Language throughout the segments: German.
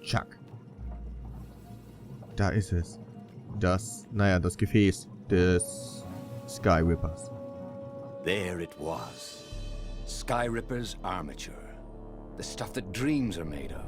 Chuck. Da ist es. Das Gefäß des Skyrippers. There it was. Skyripper's armature. The stuff that dreams are made of.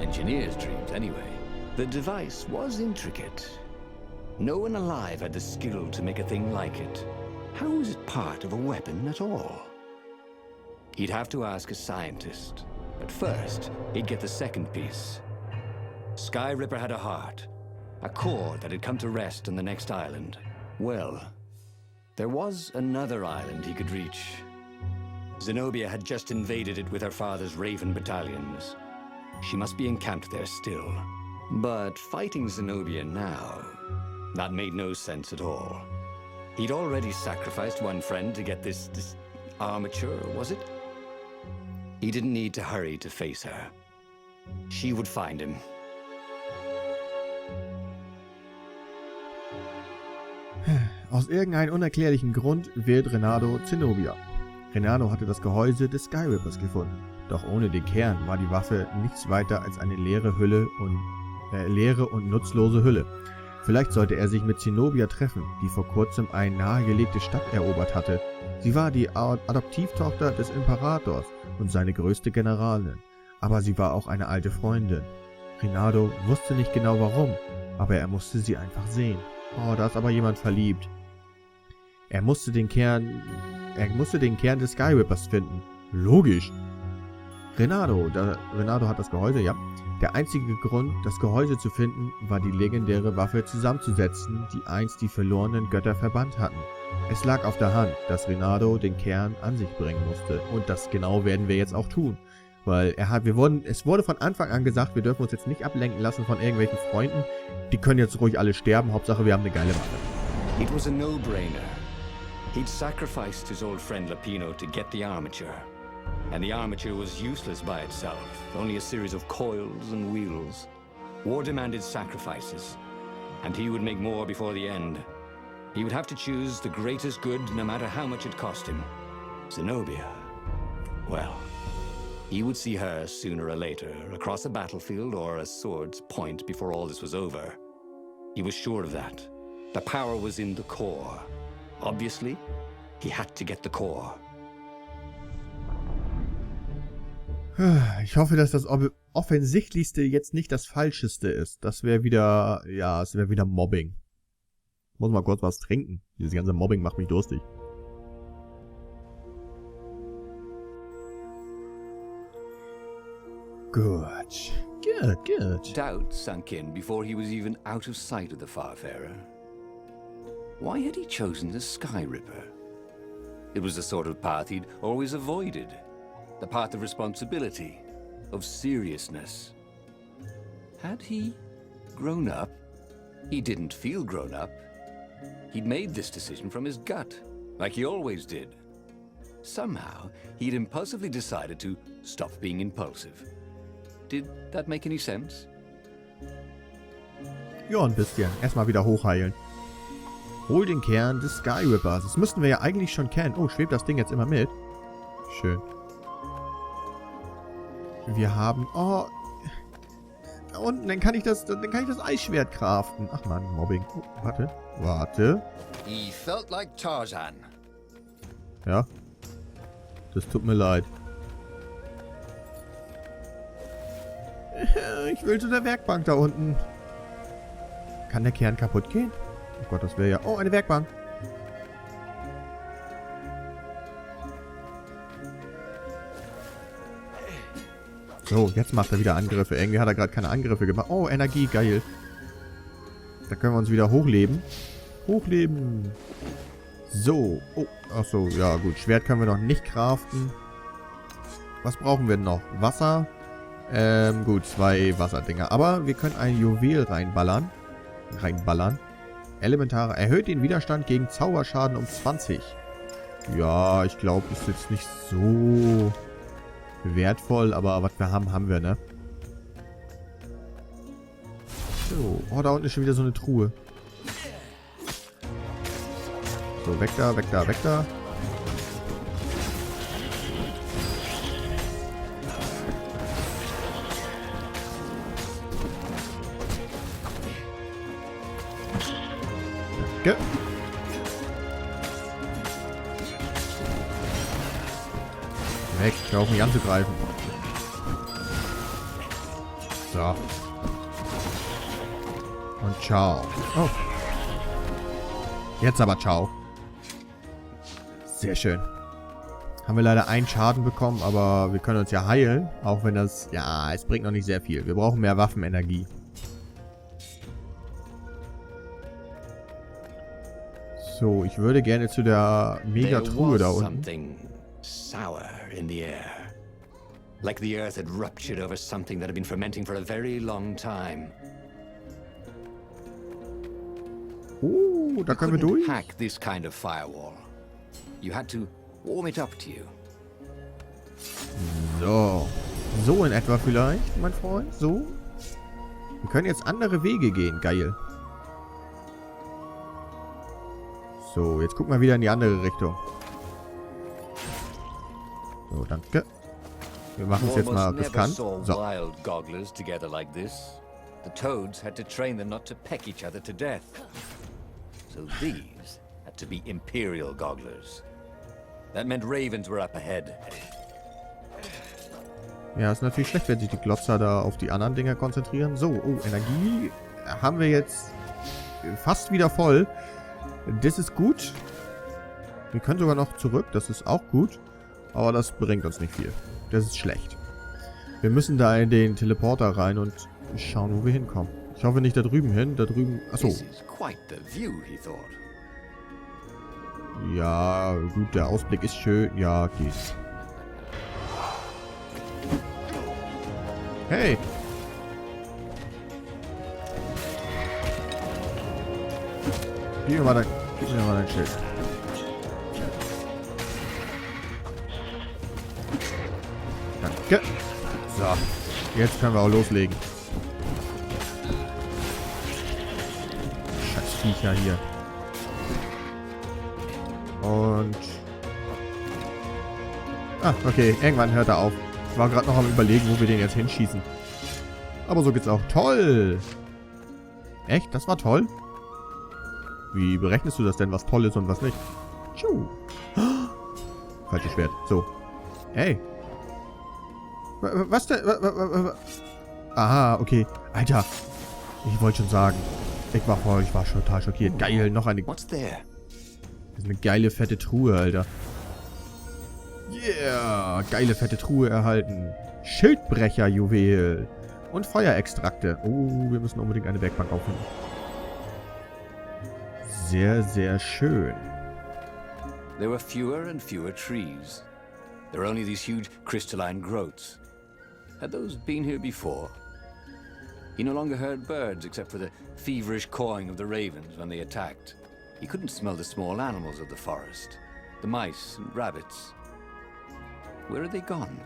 Engineers' dreams, anyway. The device was intricate. No one alive had the skill to make a thing like it. How was it part of a weapon at all? He'd have to ask a scientist. But first, he'd get the second piece. Skyripper had a heart. A core that had come to rest on the next island. Well, there was another island he could reach. Zenobia had just invaded it with her father's Raven battalions. She must be encamped there still. But fighting Zenobia now, that made no sense at all. He'd already sacrificed one friend to get this armature, was it? He didn't need to hurry to face her. She would find him. Aus irgendeinem unerklärlichen Grund wählt Reynador Zenobia. Reynador hatte das Gehäuse des Skyrippers gefunden. Doch ohne den Kern war die Waffe nichts weiter als eine leere und nutzlose Hülle. Vielleicht sollte er sich mit Zenobia treffen, die vor kurzem eine nahegelegte Stadt erobert hatte. Sie war die Adoptivtochter des Imperators und seine größte Generalin. Aber sie war auch eine alte Freundin. Reynador wusste nicht genau warum, aber er musste sie einfach sehen. Oh, da ist aber jemand verliebt. Er musste den Kern des Skyrippers finden. Logisch. Reynador hat das Gehäuse, ja. Der einzige Grund, das Gehäuse zu finden, war die legendäre Waffe zusammenzusetzen, die einst die verlorenen Götter verbannt hatten. Es lag auf der Hand, dass Reynador den Kern an sich bringen musste. Und das genau werden wir jetzt auch tun. Weil es wurde von Anfang an gesagt, wir dürfen uns jetzt nicht ablenken lassen von irgendwelchen Freunden. Die können jetzt ruhig alle sterben, Hauptsache wir haben eine geile Waffe. It was a no-brainer. He'd sacrificed his old friend Lapino to get the armature. And the armature was useless by itself, only a series of coils and wheels. War demanded sacrifices, and he would make more before the end. He would have to choose the greatest good no matter how much it cost him. Zenobia. Well, he would see her sooner or later, across a battlefield or a sword's point before all this was over. He was sure of that. The power was in the core. Obviously, he had to get the core. Ich hoffe, dass das Offensichtlichste jetzt nicht das Falscheste ist. Das wäre wieder, es wäre wieder Mobbing. Ich muss mal kurz was trinken. Dieses ganze Mobbing macht mich durstig. Gut. Doubt sunk in before he was even out of sight of the Farfarer. Why had he chosen the Skyripper? It was the sort of path he'd always avoided. The path of responsibility, of seriousness. Had he grown up? He didn't feel grown up. He'd made this decision from his gut, like he always did. Somehow, he'd impulsively decided to stop being impulsive. Did that make any sense? Ja, ein bisschen. Erstmal wieder hochheilen. Hol den Kern des Skyrippers. Das müssten wir ja eigentlich schon kennen. Oh, schwebt das Ding jetzt immer mit? Schön. Wir haben... Oh. Da unten, dann kann ich das Eisschwert craften. Ach man, Mobbing. Oh, warte. He felt like Tarzan. Ja. Das tut mir leid. Ich will zu der Werkbank da unten. Kann der Kern kaputt gehen? Oh Gott, das wäre ja... Oh, eine Werkbank. So, jetzt macht er wieder Angriffe. Irgendwie hat er gerade keine Angriffe gemacht. Oh, Energie, geil. Da können wir uns wieder hochleben. Hochleben. So. Oh, achso, ja gut. Schwert können wir noch nicht craften. Was brauchen wir noch? Wasser. Gut, 2 Wasserdinger. Aber wir können ein Juwel reinballern. Elementare. Erhöht den Widerstand gegen Zauberschaden um 20. Ja, ich glaube, ist jetzt nicht so wertvoll, aber was wir haben, haben wir, ne? So. Oh, da unten ist schon wieder so eine Truhe. So, weg da, weg da, weg da. Danke. Weg, hör auf mich anzugreifen. So. Und ciao. Oh. Jetzt aber ciao. Sehr schön. Haben wir leider einen Schaden bekommen, aber wir können uns ja heilen. Auch wenn das... Ja, es bringt noch nicht sehr viel. Wir brauchen mehr Waffenenergie. So, ich würde gerne zu der Megatruhe da unten. Sour in the air. Like the earth had ruptured over something that had been fermenting for a very long time. Da können wir durch. Hack this kind of firewall. You had to warm it up to you. So. So in etwa vielleicht, mein Freund. So. Wir können jetzt andere Wege gehen. Geil. So, jetzt gucken wir wieder in die andere Richtung. So, danke. Wir machen es jetzt mal riskant. So. The toads had to train them not to peck each other to death. So these had to be imperial gogglers. That meant ravens were up ahead. Ja, ist natürlich schlecht, wenn sich die Glotzer da auf die anderen Dinger konzentrieren. So, oh, Energie haben wir jetzt fast wieder voll. Das ist gut. Wir können sogar noch zurück, das ist auch gut. Aber das bringt uns nicht viel. Das ist schlecht. Wir müssen da in den Teleporter rein und schauen, wo wir hinkommen. Ich hoffe nicht da drüben hin. Da drüben... Achso. Ja, gut, der Ausblick ist schön. Ja, geht. Hey! Gib mir mal dein Schild. Danke. So. Jetzt können wir auch loslegen. Scheiß Viecher hier. Und... Ah, okay. Irgendwann hört er auf. Ich war gerade noch am Überlegen, wo wir den jetzt hinschießen. Aber so geht's auch. Toll! Echt? Das war toll? Wie berechnest du das denn, was toll ist und was nicht? Tschu. Falsches Schwert. So. Hey. Was denn? Aha, okay. Alter. Ich wollte schon sagen. Ich war schon total schockiert. Geil, noch eine... Das ist eine geile, fette Truhe, Alter. Yeah. Geile, fette Truhe erhalten. Schildbrecher-Juwel. Und Feuerextrakte. Oh, wir müssen unbedingt eine Werkbank aufnehmen. Sehr, sehr schön. There were fewer and fewer trees. There were only these huge crystalline growths. Had those been here before? He no longer heard birds except for the feverish cawing of the ravens when they attacked. He couldn't smell the small animals of the forest. The mice and rabbits. Where had they gone?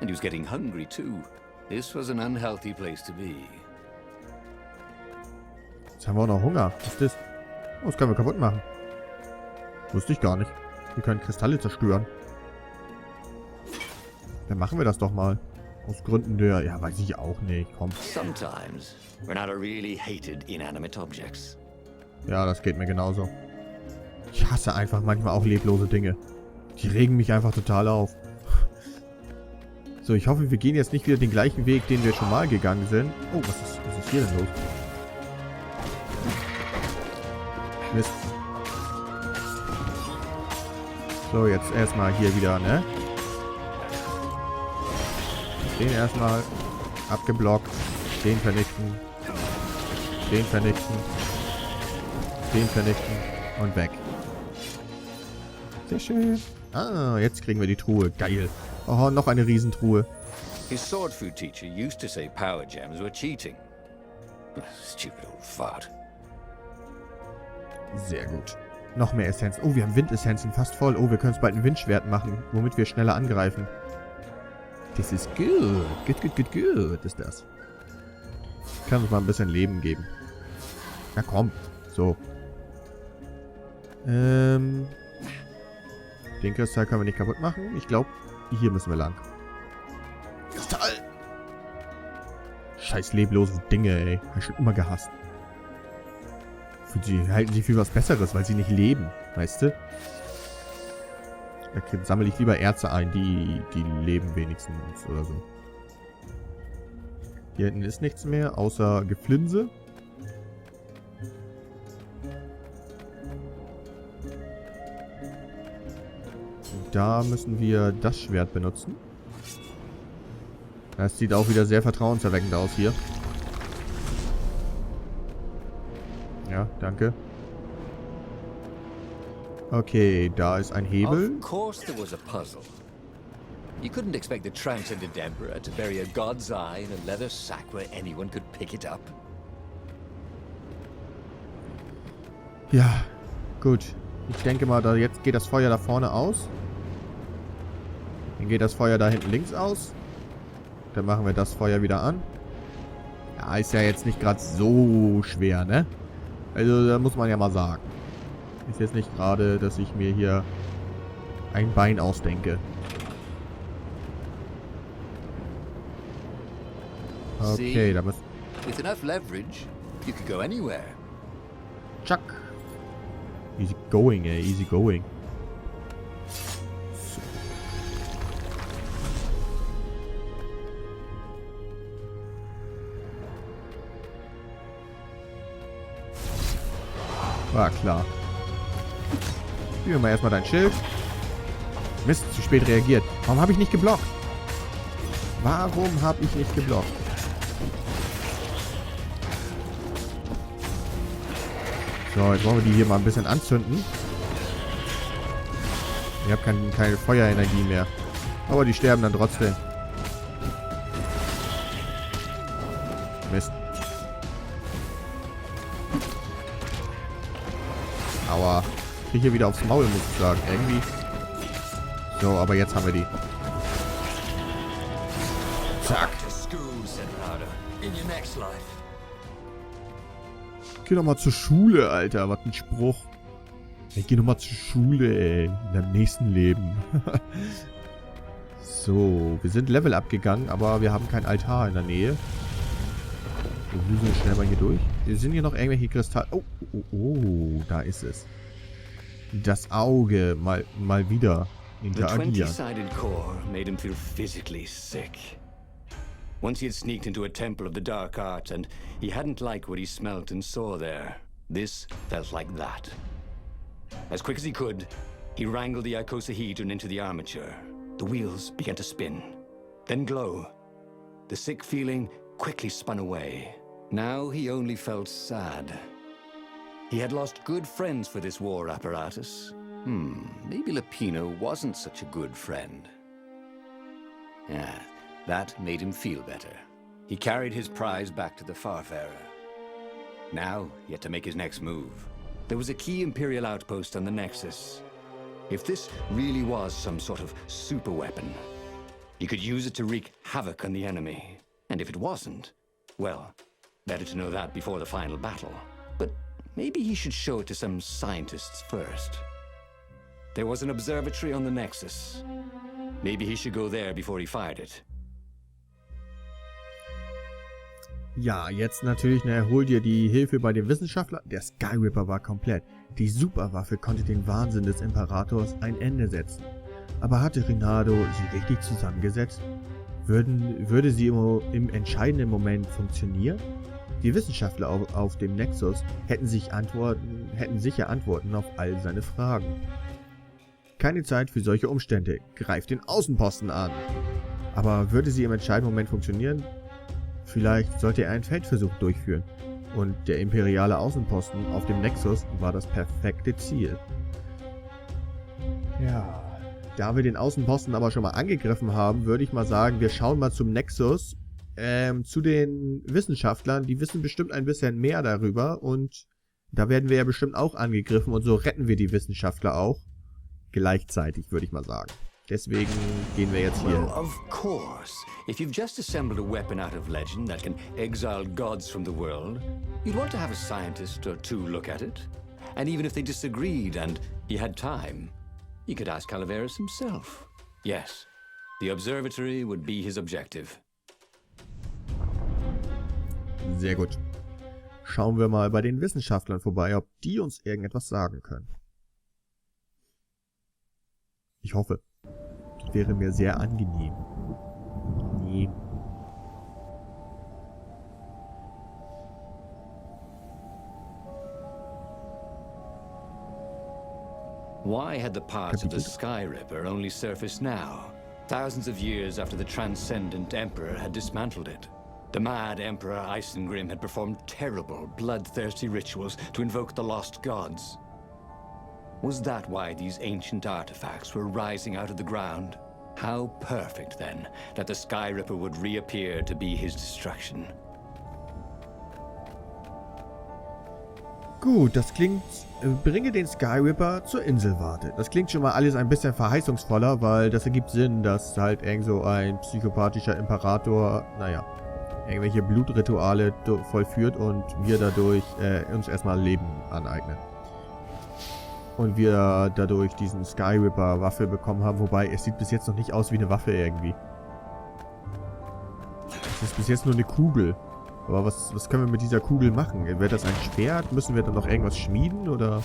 And he was getting hungry too. This was an unhealthy place to be. Jetzt haben wir auch noch Hunger. Was ist das? Oh, das können wir kaputt machen. Wusste ich gar nicht. Wir können Kristalle zerstören. Dann machen wir das doch mal. Aus Gründen der... Ja, weiß ich auch nicht. Komm. Sometimes Reynador really hated inanimate objects. Ja, das geht mir genauso. Ich hasse einfach manchmal auch leblose Dinge. Die regen mich einfach total auf. So, ich hoffe, wir gehen jetzt nicht wieder den gleichen Weg, den wir schon mal gegangen sind. Oh, was ist hier denn los? Mist. So, jetzt erstmal hier wieder, ne? Den erstmal abgeblockt. Den vernichten. Den vernichten. Den vernichten. Und weg. Sehr schön. Ah, jetzt kriegen wir die Truhe. Geil. Oh, noch eine Riesentruhe. His sword food teacher used to say power gems were cheating. Stupid old fart. Sehr gut. Noch mehr Essenzen. Oh, wir haben Windessenzen fast voll. Oh, wir können uns bald ein Windschwert machen, womit wir schneller angreifen. Das ist gut. Gut ist das. Kann uns mal ein bisschen Leben geben. Na komm. So. Den Kristall können wir nicht kaputt machen. Ich glaube, hier müssen wir lang. Kristall! Scheiß leblose Dinge, ey. Hab ich schon immer gehasst. Sie halten sie für was Besseres, weil sie nicht leben. Weißt du? Da sammle ich lieber Erze ein, die leben wenigstens oder so. Hier hinten ist nichts mehr, außer Geflinse. Da müssen wir das Schwert benutzen. Das sieht auch wieder sehr vertrauenserweckend aus hier. Ja, danke. Okay, da ist ein Hebel. Of course there was a puzzle. You couldn't expect the transcendent emperor to bury a god's eye in a leather sack where anyone could pick it up. Ja, gut. Ich denke mal, jetzt geht das Feuer da vorne aus. Dann geht das Feuer da hinten links aus. Dann machen wir das Feuer wieder an. Ja, ist ja jetzt nicht gerade so schwer, ne? Also, da muss man ja mal sagen. Ist jetzt nicht gerade, dass ich mir hier ein Bein ausdenke. Okay, da muss... With enough leverage, you could go anywhere. Chuck. Easy going, ey. Easy going. So. War klar. Spielen wir mal erstmal dein Schild. Mist, zu spät reagiert. Warum habe ich nicht geblockt? Warum habe ich nicht geblockt? So, jetzt wollen wir die hier mal ein bisschen anzünden. Ich habe keine Feuerenergie mehr. Aber die sterben dann trotzdem. Mist. Aua. Ich kriege hier wieder aufs Maul, muss ich sagen. Irgendwie. So, aber jetzt haben wir die. Zack. Geh doch mal zur Schule, Alter. Was ein Spruch. Ich geh doch mal zur Schule, ey. In deinem nächsten Leben. So, wir sind Level abgegangen, aber wir haben keinen Altar in der Nähe. Wir düsen schnell mal hier durch. Hier sind hier noch irgendwelche Kristalle. Oh, oh, oh, da ist es. Das Auge mal wieder interagieren. The 20-sided core made him feel physically sick. Once he had sneaked into a temple of the dark arts and he hadn't liked what he smelt and saw there. This felt like that. As quick as he could, he wrangled the icosahedron into the armature. The wheels began to spin, then glow. The sick feeling quickly spun away. Now he only felt sad. He had lost good friends for this war apparatus. Maybe Lapino wasn't such a good friend. Yeah. That made him feel better. He carried his prize back to the Farfarer. Now, he had to make his next move. There was a key Imperial outpost on the Nexus. If this really was some sort of super weapon, he could use it to wreak havoc on the enemy. And if it wasn't, well, better to know that before the final battle. But maybe he should show it to some scientists first. There was an observatory on the Nexus. Maybe he should go there before he fired it. Ja, jetzt natürlich, hol dir die Hilfe bei dem Wissenschaftler. Der Skyripper war komplett. Die Superwaffe konnte den Wahnsinn des Imperators ein Ende setzen. Aber hatte Reynador sie richtig zusammengesetzt? Würde sie im entscheidenden Moment funktionieren? Die Wissenschaftler auf dem Nexus hätten sicher Antworten auf all seine Fragen. Keine Zeit für solche Umstände. Greift den Außenposten an. Aber würde sie im entscheidenden Moment funktionieren? Vielleicht sollte er einen Feldversuch durchführen. Und der imperiale Außenposten auf dem Nexus war das perfekte Ziel. Ja, da wir den Außenposten aber schon mal angegriffen haben, würde ich mal sagen, wir schauen mal zum Nexus, zu den Wissenschaftlern. Die wissen bestimmt ein bisschen mehr darüber und da werden wir ja bestimmt auch angegriffen und so retten wir die Wissenschaftler auch. Gleichzeitig, würde ich mal sagen. Deswegen gehen wir jetzt hier. Well, of course. If you've just assembled a weapon out of legend that can exile gods from the world, you'd want to have a scientist or two look at it. And even if they disagreed and you had time, you could ask Calaveras himself. Yes, the observatory would be his objective. Sehr gut. schauen wir mal bei den Wissenschaftlern vorbei, ob die uns irgendetwas sagen können. Ich hoffe. Das wäre mir sehr angenehm. Nee. Why had the parts of the Skyripper only surfaced now, thousands of years after the transcendent Emperor had dismantled it? The mad Emperor Isengrim had performed terrible, bloodthirsty rituals to invoke the lost gods. Was that why these ancient artifacts were rising out of the ground? How perfect, then, that the Skyripper would reappear to be his destruction. Gut, das klingt... bringe den Skyripper zur Inselwarte. Das klingt schon mal alles ein bisschen verheißungsvoller, weil das ergibt Sinn, dass halt irgend so ein psychopathischer Imperator, naja, irgendwelche Blutrituale vollführt und wir dadurch uns erstmal Leben aneignen. Und wir dadurch diesen Skyripper Waffe bekommen haben, wobei es sieht bis jetzt noch nicht aus wie eine Waffe irgendwie. Es ist bis jetzt nur eine Kugel. Aber was können wir mit dieser Kugel machen? Wird das ein Schwert? Müssen wir dann noch irgendwas schmieden? Oder...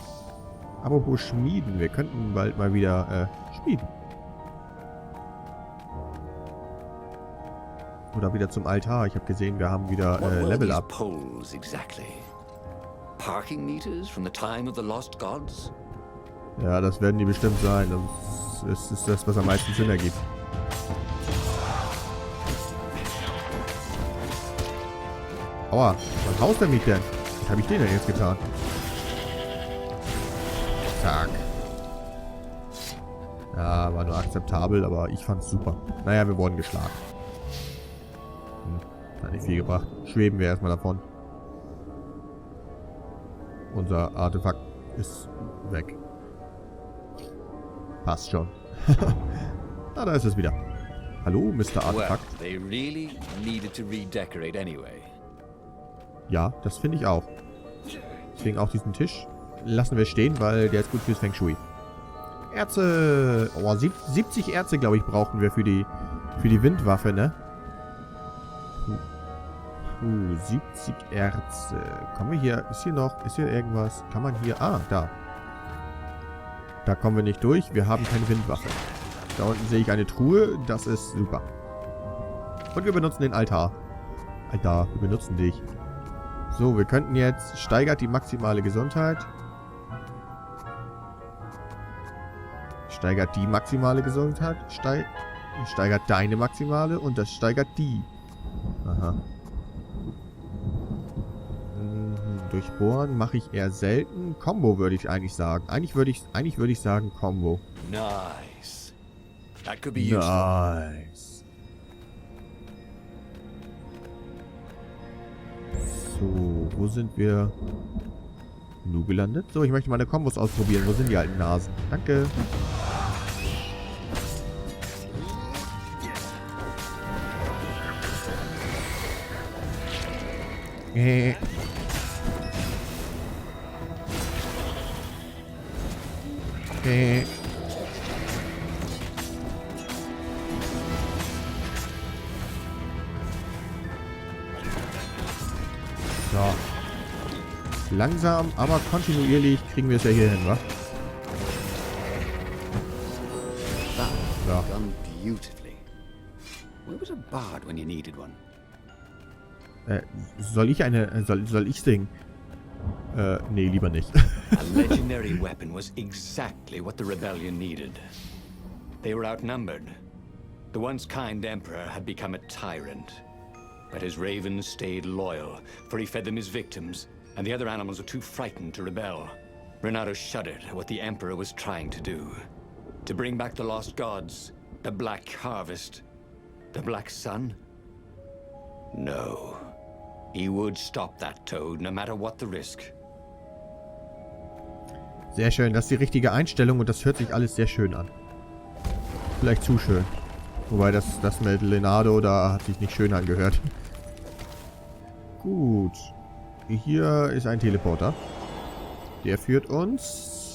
Apropos schmieden. Wir könnten bald mal wieder schmieden. Oder wieder zum Altar. Ich habe gesehen, wir haben wieder Level Up. Poles exactly? Parking meters from the time of the lost gods? Ja, das werden die bestimmt sein. Das ist das, was am meisten Sinn ergibt. Aua, was haust der mich denn? Was habe ich denen denn jetzt getan? Zack. Ja, war nur akzeptabel, aber ich fand's super. Naja, wir wurden geschlagen. Hat nicht viel gebracht. Schweben wir erstmal davon. Unser Artefakt ist weg. Passt schon. Ah, da ist es wieder. Hallo, Mr. Artefakt. Well, they really needed to redecorate anyway. Ja, das finde ich auch. Deswegen auch diesen Tisch lassen wir stehen, weil der ist gut fürs Feng Shui. Erze. Oh, 70 Erze, glaube ich, brauchen wir für die Windwaffe, ne? 70 Erze. Kommen wir hier... Ist hier irgendwas? Kann man hier... Ah, da. Da kommen wir nicht durch. Wir haben keine Windwaffe. Da unten sehe ich eine Truhe. Das ist super. Und wir benutzen den Altar. Altar, wir benutzen dich. So, wir könnten jetzt... Steigert die maximale Gesundheit. Steigert die maximale Gesundheit. Steigert deine maximale und das steigert die. Aha. Durchbohren mache ich eher selten. Combo würde ich eigentlich sagen. Eigentlich würde ich sagen Combo. Nice. That could be useful. Nice. So, wo sind wir? Nu gelandet? So, ich möchte meine Kombos ausprobieren. Wo sind die alten Nasen? Danke. So. Langsam, aber kontinuierlich kriegen wir es ja hier hin, wa? That done beautifully. Where was a bard when you needed one? Soll ich singen? Nee, lieber nicht. A legendary weapon was exactly what the rebellion needed. They were outnumbered. The once kind emperor had become a tyrant. But his ravens stayed loyal, for he fed them his victims, and the other animals were too frightened to rebel. Reynador shuddered at what the emperor was trying to do. To bring back the lost gods, the black harvest, the black sun? No. He would stop that toad, no matter what the risk. Sehr schön, das ist die richtige Einstellung und das hört sich alles sehr schön an. Vielleicht zu schön. Wobei das mit Reynador, da hat sich nicht schön angehört. Gut. Hier ist ein Teleporter. Der führt uns